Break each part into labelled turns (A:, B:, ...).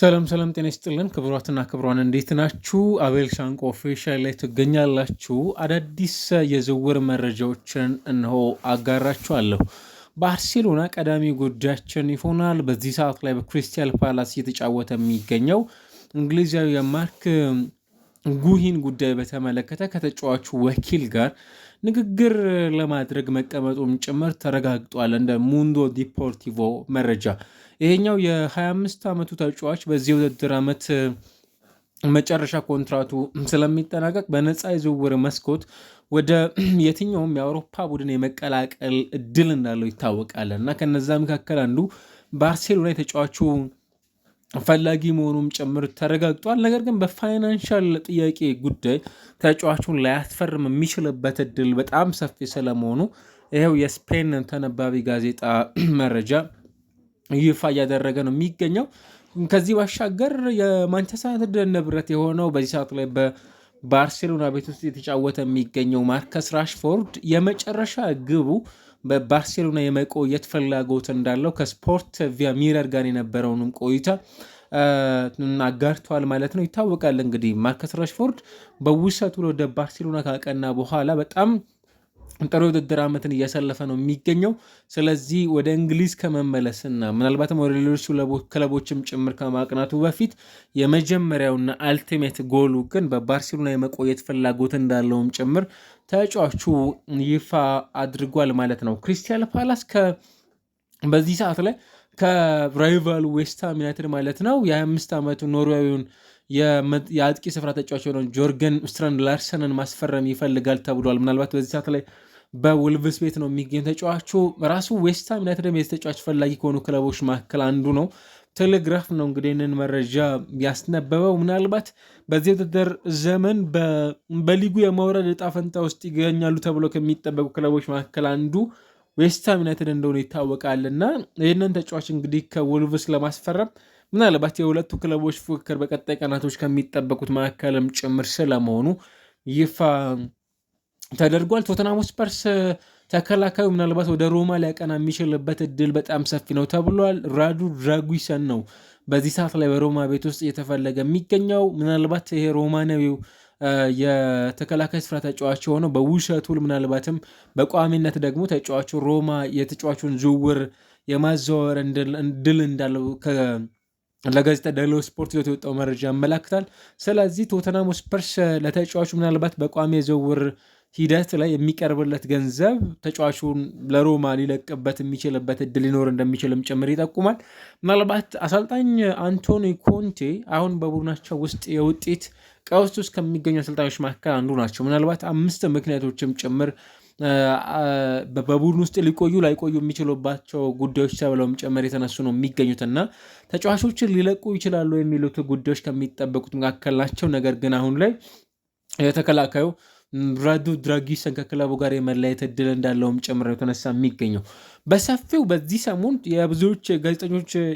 A: ሰላም ሰላም ጤና ይስጥልን ክቡራትና ክቡራን እንዴት ናችሁ? አቤል ሻንቆ ኦፊሻል ላይ ትገኛላችሁ። አዳዲስ የዝውውር መረጃዎችን እነሆ አጋራችኋለሁ። ባርሴሎና ቀዳሚ ጉዳያችን ይሆናል። በዚህ ሰዓት ላይ በክሪስታል ፓላስ እየተጫወተ የሚገኘው እንግሊዛዊ የማርክ ጉሂን ጉዳይ በተመለከተ ከተጫዋቹ ወኪል ጋር ንግግር ለማድረግ መቀመጡም ጭምር ተረጋግጧል። እንደ ሙንዶ ዲፖርቲቮ መረጃ ይሄኛው የ25 ዓመቱ ተጫዋች በዚህ ውድድር ዓመት መጨረሻ ኮንትራቱ ስለሚጠናቀቅ በነፃ የዝውውር መስኮት ወደ የትኛውም የአውሮፓ ቡድን የመቀላቀል እድል እንዳለው ይታወቃል እና ከነዛ መካከል አንዱ ባርሴሎና የተጫዋቹ ፈላጊ መሆኑም ጭምር ተረጋግጧል። ነገር ግን በፋይናንሻል ጥያቄ ጉዳይ ተጫዋቹን ላያስፈርም የሚችልበት እድል በጣም ሰፊ ስለመሆኑ ይኸው የስፔን ተነባቢ ጋዜጣ መረጃ ይፋ እያደረገ ነው የሚገኘው። ከዚህ ባሻገር የማንቸስተር ዩናይትድ ንብረት የሆነው በዚህ ሰዓት ላይ በባርሴሎና ቤት ውስጥ የተጫወተ የሚገኘው ማርከስ ራሽፎርድ የመጨረሻ ግቡ በባርሴሎና የመቆየት ፍላጎት እንዳለው ከስፖርት ቪያ ሚረር ጋር የነበረውንም ቆይታ አጋርተዋል ማለት ነው። ይታወቃል እንግዲህ ማርከስ ራሽፎርድ በውሰቱ ወደ ባርሴሎና ካቀና በኋላ በጣም ጥሩ ውድድር ዓመትን እያሳለፈ ነው የሚገኘው። ስለዚህ ወደ እንግሊዝ ከመመለስና ምናልባትም ወደ ሌሎች ክለቦችም ጭምር ከማቅናቱ በፊት የመጀመሪያውና አልቲሜት ጎሉ ግን በባርሴሎና የመቆየት ፍላጎት እንዳለውም ጭምር ተጫዋቹ ይፋ አድርጓል ማለት ነው። ክሪስታል ፓላስ በዚህ ሰዓት ላይ ከራይቫሉ ዌስትሃም ዩናይትድ ማለት ነው የ25 ዓመቱ ኖርዌያዊውን የአጥቂ ስፍራ ተጫዋች የሆነው ጆርገን ስትራንድ ላርሰንን ማስፈረም ይፈልጋል ተብሏል። ምናልባት በዚህ ሰዓት ላይ በውልቭስ ቤት ነው የሚገኝ ተጫዋቹ። ራሱ ዌስትሃም ዩናይትድ የተጫዋች ፈላጊ ከሆኑ ክለቦች መካከል አንዱ ነው። ቴሌግራፍ ነው እንግዲህ ይህንን መረጃ ያስነበበው። ምናልባት በዚህ ውድድር ዘመን በሊጉ የመውረድ እጣ ፈንታ ውስጥ ይገኛሉ ተብሎ ከሚጠበቁ ክለቦች መካከል አንዱ ዌስትሃም ዩናይትድ እንደሆነ ይታወቃል እና ይህንን ተጫዋች እንግዲህ ከውልቭስ ለማስፈረም ምናልባት የሁለቱ ክለቦች ፉክክር በቀጣይ ቀናቶች ከሚጠበቁት መካከልም ጭምር ስለመሆኑ ይፋ ተደርጓል። ቶተንሃም ስፐርስ ተከላካዩ ምናልባት ወደ ሮማ ሊያቀና የሚችልበት እድል በጣም ሰፊ ነው ተብሏል። ራዱ ድራጉሰን ነው በዚህ ሰዓት ላይ በሮማ ቤት ውስጥ እየተፈለገ የሚገኘው። ምናልባት ይሄ ሮማናዊው የተከላካይ ስፍራ ተጫዋች የሆነው በውሰት ውል ምናልባትም በቋሚነት ደግሞ ተጫዋቹ ሮማ የተጫዋቹን ዝውውር የማዘዋወር እድል እንዳለው ለጋዜጣ ዴሎ ስፖርት ይዞት የወጣው መረጃ ያመላክታል። ስለዚህ ቶተንሃም ስፐርስ ለተጫዋቹ ምናልባት በቋሚ የዝውውር ሂደት ላይ የሚቀርብለት ገንዘብ ተጫዋቹን ለሮማ ሊለቅበት የሚችልበት እድል ሊኖር እንደሚችልም ጭምር ይጠቁማል። ምናልባት አሰልጣኝ አንቶኒ ኮንቴ አሁን በቡድናቸው ውስጥ የውጤት ቀውስ ውስጥ ከሚገኙ አሰልጣኞች መካከል አንዱ ናቸው። ምናልባት 5 ምክንያቶችም ጭምር በቡድን ውስጥ ሊቆዩ ላይቆዩ የሚችሉባቸው ጉዳዮች ተብለውም ጭምር የተነሱ ነው የሚገኙትና ተጫዋቾችን ሊለቁ ይችላሉ የሚሉት ጉዳዮች ከሚጠበቁት መካከል ናቸው። ነገር ግን አሁን ላይ የተከላካዩ ራዱ ድራጊሰን ከክለቡ ጋር የመለየት እድል እንዳለውም ጭምር የተነሳ የሚገኘው በሰፊው በዚህ ሰሞን የብዙዎች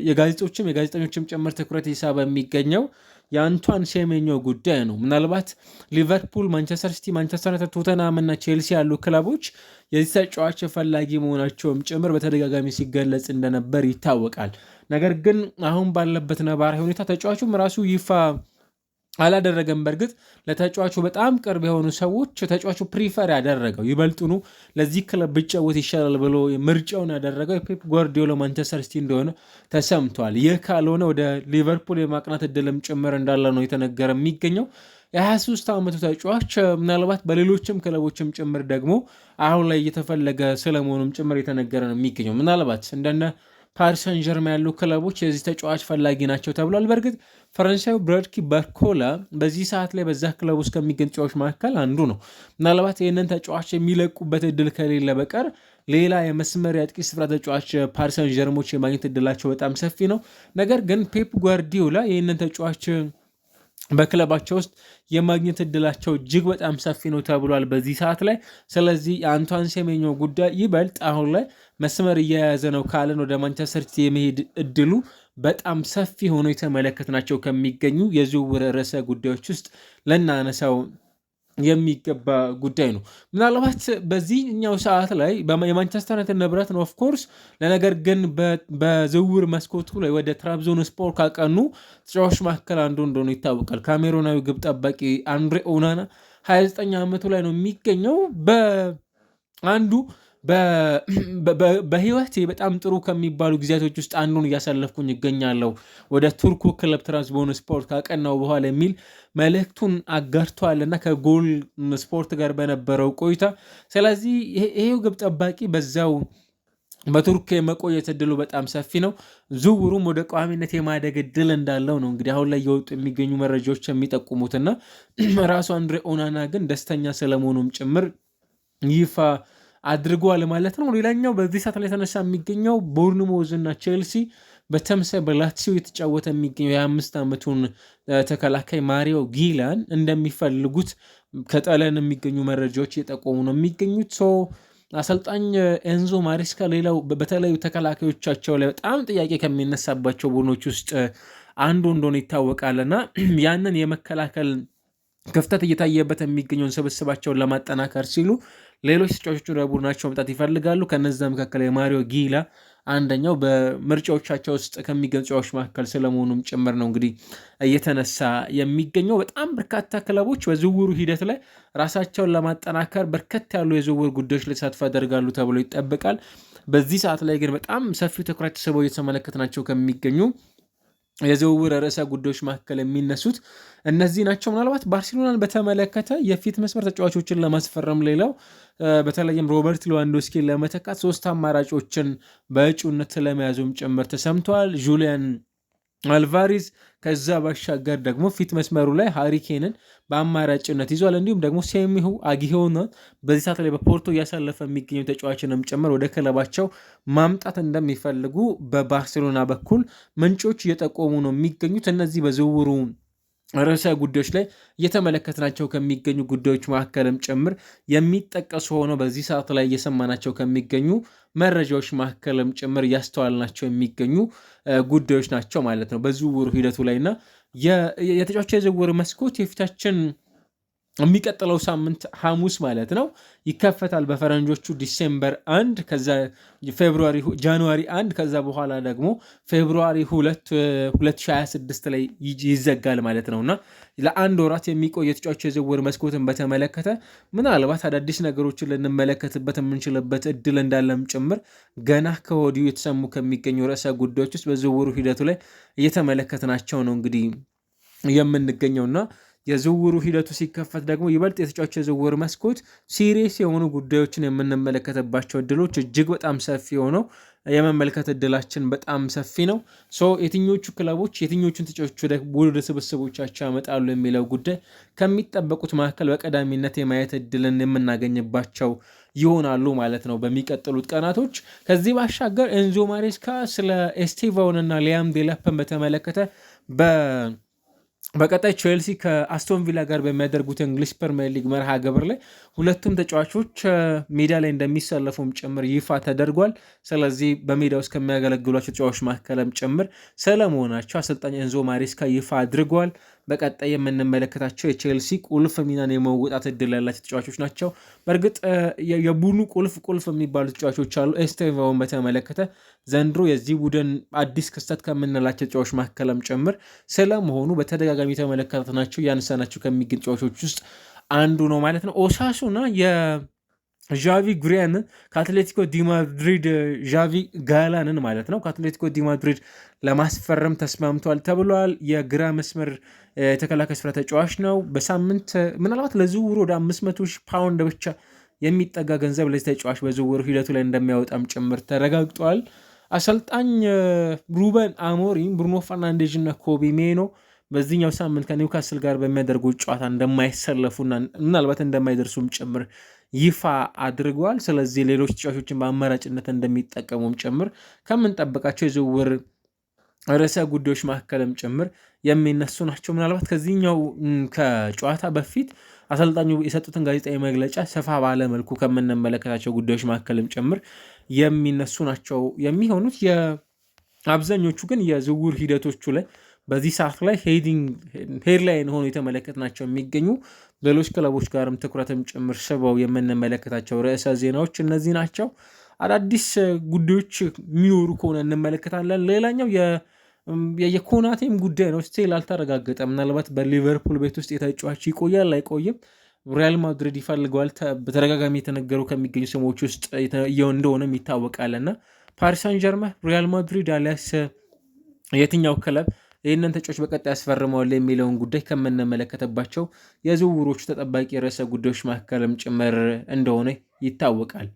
A: የጋዜጦችም ጭምር ትኩረት ይሳብ የሚገኘው የአንቷን ሴሜኞ ጉዳይ ነው። ምናልባት ሊቨርፑል፣ ማንቸስተር ሲቲ፣ ማንቸስተር ዩናይትድ፣ ቶተንሃም እና ቼልሲ ያሉ ክለቦች የዚህ ተጫዋች ፈላጊ መሆናቸውም ጭምር በተደጋጋሚ ሲገለጽ እንደነበር ይታወቃል። ነገር ግን አሁን ባለበት ነባራዊ ሁኔታ ተጫዋቹም ራሱ ይፋ አላደረገም። በእርግጥ ለተጫዋቹ በጣም ቅርብ የሆኑ ሰዎች ተጫዋቹ ፕሪፈር ያደረገው ይበልጡኑ ለዚህ ክለብ ብጫወት ይሻላል ብሎ ምርጫውን ያደረገው የፔፕ ጓርዲዮላ ማንቸስተር ሲቲ እንደሆነ ተሰምቷል። ይህ ካልሆነ ወደ ሊቨርፑል የማቅናት እድልም ጭምር እንዳለ ነው የተነገረ የሚገኘው። የ23 ዓመቱ ተጫዋች ምናልባት በሌሎችም ክለቦችም ጭምር ደግሞ አሁን ላይ እየተፈለገ ስለመሆኑም ጭምር የተነገረ ነው የሚገኘው። ምናልባት እንደነ ፓሪስ ሰን ጀርሜን ያሉ ክለቦች የዚህ ተጫዋች ፈላጊ ናቸው ተብሏል። በእርግጥ ፈረንሳዩ ብራድኪ ባርኮላ በዚህ ሰዓት ላይ በዛ ክለብ ውስጥ ከሚገኙ ተጫዋቾች መካከል አንዱ ነው። ምናልባት ይህንን ተጫዋች የሚለቁበት እድል ከሌለ በቀር ሌላ የመስመር የአጥቂ ስፍራ ተጫዋች ፓሪስ ሰን ጀርሞች የማግኘት እድላቸው በጣም ሰፊ ነው። ነገር ግን ፔፕ ጓርዲዮላ ይህንን ተጫዋች በክለባቸው ውስጥ የማግኘት እድላቸው እጅግ በጣም ሰፊ ነው ተብሏል በዚህ ሰዓት ላይ። ስለዚህ የአንቷን ሴሜኞ ጉዳይ ይበልጥ አሁን ላይ መስመር እየያዘ ነው ካለን ወደ ማንቸስተር ሲቲ የመሄድ እድሉ በጣም ሰፊ ሆኖ የተመለከትናቸው ከሚገኙ የዝውውር ርዕሰ ጉዳዮች ውስጥ ልናነሳው የሚገባ ጉዳይ ነው። ምናልባት በዚህኛው ሰዓት ላይ የማንቸስተር ዩናይትድ ንብረት ነው ኦፍኮርስ። ለነገር ግን በዝውውር መስኮቱ ላይ ወደ ትራብዞን ስፖር ካቀኑ ተጫዋቾች መካከል አንዱ እንደሆነ ይታወቃል። ካሜሮናዊ ግብ ጠባቂ አንድሬ ኦናና 29 ዓመቱ ላይ ነው የሚገኘው። በአንዱ በህይወት በጣም ጥሩ ከሚባሉ ጊዜያቶች ውስጥ አንዱን እያሳለፍኩኝ ይገኛለሁ ወደ ቱርኩ ክለብ ትራብዞን ስፖርት ካቀናው በኋላ የሚል መልእክቱን አጋርተዋልና ከጎል ስፖርት ጋር በነበረው ቆይታ። ስለዚህ ይሄው ግብ ጠባቂ በዛው በቱርክ የመቆየት እድሉ በጣም ሰፊ ነው። ዝውውሩም ወደ ቋሚነት የማደግ እድል እንዳለው ነው እንግዲህ አሁን ላይ የወጡ የሚገኙ መረጃዎች የሚጠቁሙትና ራሱ አንድሬ ኦናና ግን ደስተኛ ስለመሆኑም ጭምር ይፋ አድርጓል ማለት ነው። ሌላኛው በዚህ ሰዓት ላይ የተነሳ የሚገኘው ቦርንሞዝ እና ቼልሲ በተመሳሳይ በላትሲዮ የተጫወተ የሚገኘው የ25 ዓመቱን ተከላካይ ማሪዮ ጊላን እንደሚፈልጉት ከጣሊያን የሚገኙ መረጃዎች እየጠቆሙ ነው የሚገኙት። አሰልጣኝ ኤንዞ ማሬስካ ሌላው በተለያዩ ተከላካዮቻቸው ላይ በጣም ጥያቄ ከሚነሳባቸው ቡድኖች ውስጥ አንዱ እንደሆነ ይታወቃልና ያንን የመከላከል ክፍተት እየታየበት የሚገኘውን ስብስባቸውን ለማጠናከር ሲሉ ሌሎች ተጫዋቾች ወደ ቡድናቸው መምጣት ይፈልጋሉ። ከነዛ መካከል የማሪዮ ጊላ አንደኛው በምርጫዎቻቸው ውስጥ ከሚገኙ ተጫዋቾች መካከል ስለመሆኑም ጭምር ነው እንግዲህ እየተነሳ የሚገኘው። በጣም በርካታ ክለቦች በዝውውሩ ሂደት ላይ ራሳቸውን ለማጠናከር በርከት ያሉ የዝውውር ጉዳዮች ላይ ተሳትፎ ያደርጋሉ ተብሎ ይጠበቃል። በዚህ ሰዓት ላይ ግን በጣም ሰፊ ትኩረት ስበው እየተመለከትናቸው ከሚገኙ የዝውውር ርዕሰ ጉዳዮች መካከል የሚነሱት እነዚህ ናቸው። ምናልባት ባርሴሎናን በተመለከተ የፊት መስመር ተጫዋቾችን ለማስፈረም ሌላው በተለይም ሮበርት ሌዋንዶስኪን ለመተካት 3 አማራጮችን በእጩነት ስለመያዙም ጭምር ተሰምተዋል። ጁሊያን አልቫሪዝ ከዛ ባሻገር ደግሞ ፊት መስመሩ ላይ ሃሪኬንን በአማራጭነት ይዟል። እንዲሁም ደግሞ ሴሚሁ አጊሆን በዚህ ሰዓት ላይ በፖርቶ እያሳለፈ የሚገኙ ተጫዋችንም ጭምር ወደ ክለባቸው ማምጣት እንደሚፈልጉ በባርሴሎና በኩል ምንጮች እየጠቆሙ ነው የሚገኙት። እነዚህ በዝውውሩ ርዕሰ ጉዳዮች ላይ እየተመለከትናቸው ከሚገኙ ጉዳዮች መካከልም ጭምር የሚጠቀሱ ሆነው በዚህ ሰዓት ላይ እየሰማናቸው ከሚገኙ መረጃዎች መካከልም ጭምር እያስተዋልናቸው የሚገኙ ጉዳዮች ናቸው ማለት ነው። በዝውውሩ ሂደቱ ላይ እና የተጫዋች የዝውውር መስኮት የፊታችን የሚቀጥለው ሳምንት ሐሙስ ማለት ነው ይከፈታል በፈረንጆቹ ዲሴምበር 1 ከዛ ጃንዋሪ 1 ከዛ በኋላ ደግሞ ፌብሩዋሪ 2 2026 ላይ ይዘጋል ማለት ነውና ለአንድ ወራት የሚቆይ የተጫዋች የዝውውር መስኮትን በተመለከተ ምናልባት አዳዲስ ነገሮችን ልንመለከትበት የምንችልበት እድል እንዳለም ጭምር ገና ከወዲሁ የተሰሙ ከሚገኙ ርዕሰ ጉዳዮች ውስጥ በዝውውሩ ሂደቱ ላይ እየተመለከትናቸው ነው እንግዲህ የምንገኘውና የዝውውሩ ሂደቱ ሲከፈት ደግሞ ይበልጥ የተጫዋች የዝውውር መስኮት ሲሪየስ የሆኑ ጉዳዮችን የምንመለከትባቸው እድሎች እጅግ በጣም ሰፊ ሆነው የመመልከት እድላችን በጣም ሰፊ ነው። የትኞቹ ክለቦች የትኞቹን ተጫዋቾች ወደ ስብስቦቻቸው ያመጣሉ የሚለው ጉዳይ ከሚጠበቁት መካከል በቀዳሚነት የማየት እድልን የምናገኝባቸው ይሆናሉ ማለት ነው በሚቀጥሉት ቀናቶች። ከዚህ ባሻገር ኤንዞ ማሬስካ ስለ ኤስቴቫውን እና ሊያም ዴላፕን በተመለከተ በቀጣይ ቼልሲ ከአስቶን ቪላ ጋር በሚያደርጉት እንግሊዝ ፕሪሚየር ሊግ መርሃ ግብር ላይ ሁለቱም ተጫዋቾች ሜዳ ላይ እንደሚሰለፉም ጭምር ይፋ ተደርጓል። ስለዚህ በሜዳ ውስጥ ከሚያገለግሏቸው ተጫዋቾች መካከልም ጭምር ስለመሆናቸው አሰልጣኝ ኤንዞ ማሬስካ ይፋ አድርገዋል። በቀጣይ የምንመለከታቸው የቼልሲ ቁልፍ ሚናን የመወጣት እድል ያላቸው ተጫዋቾች ናቸው። በእርግጥ የቡድኑ ቁልፍ የሚባሉ ተጫዋቾች አሉ። ኤስቴቫውን በተመለከተ ዘንድሮ የዚህ ቡድን አዲስ ክስተት ከምንላቸው ተጫዋቾች መካከልም ጭምር ስለመሆኑ በተደጋጋሚ የተመለከትናቸው ያነሳናቸው ከሚገኙ ተጫዋቾች ውስጥ አንዱ ነው ማለት ነው። ኦሳሱና ዣቪ ጉሪያን ከአትሌቲኮ ዲ ማድሪድ ዣቪ ጋላንን ማለት ነው ከአትሌቲኮ ዲ ማድሪድ ለማስፈረም ተስማምቷል ተብሏል። የግራ መስመር የተከላካይ ስፍራ ተጫዋች ነው። በሳምንት ምናልባት ለዝውውሩ ወደ 500,000 ፓውንድ ብቻ የሚጠጋ ገንዘብ ለዚህ ተጫዋች በዝውውሩ ሂደቱ ላይ እንደሚያወጣም ጭምር ተረጋግጧል። አሰልጣኝ ሩበን አሞሪም ብሩኖ ፈርናንዴዝ እና ኮቢ ሜኖ በዚህኛው ሳምንት ከኒውካስል ጋር በሚያደርጉ ጨዋታ እንደማይሰለፉና ምናልባት እንደማይደርሱም ጭምር ይፋ አድርገዋል። ስለዚህ ሌሎች ተጫዋቾችን በአማራጭነት እንደሚጠቀሙም ጭምር ከምንጠብቃቸው የዝውውር ርዕሰ ጉዳዮች መካከልም ጭምር የሚነሱ ናቸው። ምናልባት ከዚህኛው ከጨዋታ በፊት አሰልጣኙ የሰጡትን ጋዜጣዊ መግለጫ ሰፋ ባለ መልኩ ከምንመለከታቸው ጉዳዮች መካከልም ጭምር የሚነሱ ናቸው የሚሆኑት። የአብዛኞቹ ግን የዝውውር ሂደቶቹ ላይ በዚህ ሰዓት ላይ ሄድላይን ሆኖ የተመለከትናቸው የሚገኙ ሌሎች ክለቦች ጋርም ትኩረትም ጭምር ስበው የምንመለከታቸው ርዕሰ ዜናዎች እነዚህ ናቸው። አዳዲስ ጉዳዮች የሚኖሩ ከሆነ እንመለከታለን። ሌላኛው የኮናቴም ጉዳይ ነው። ስቲል አልተረጋገጠም። ምናልባት በሊቨርፑል ቤት ውስጥ የተጫዋች ይቆያል አይቆይም፣ ሪያል ማድሪድ ይፈልገዋል በተደጋጋሚ የተነገሩ ከሚገኙ ስሞች ውስጥ እንደሆነም ይታወቃልና ፓሪስ ሳን ጀርመን፣ ሪያል ማድሪድ አሊያስ የትኛው ክለብ ይህንን ተጫዋች በቀጣይ ያስፈርመዋል የሚለውን ጉዳይ ከምንመለከተባቸው የዝውውሮቹ ተጠባቂ ርዕሰ ጉዳዮች መካከልም ጭምር እንደሆነ ይታወቃል።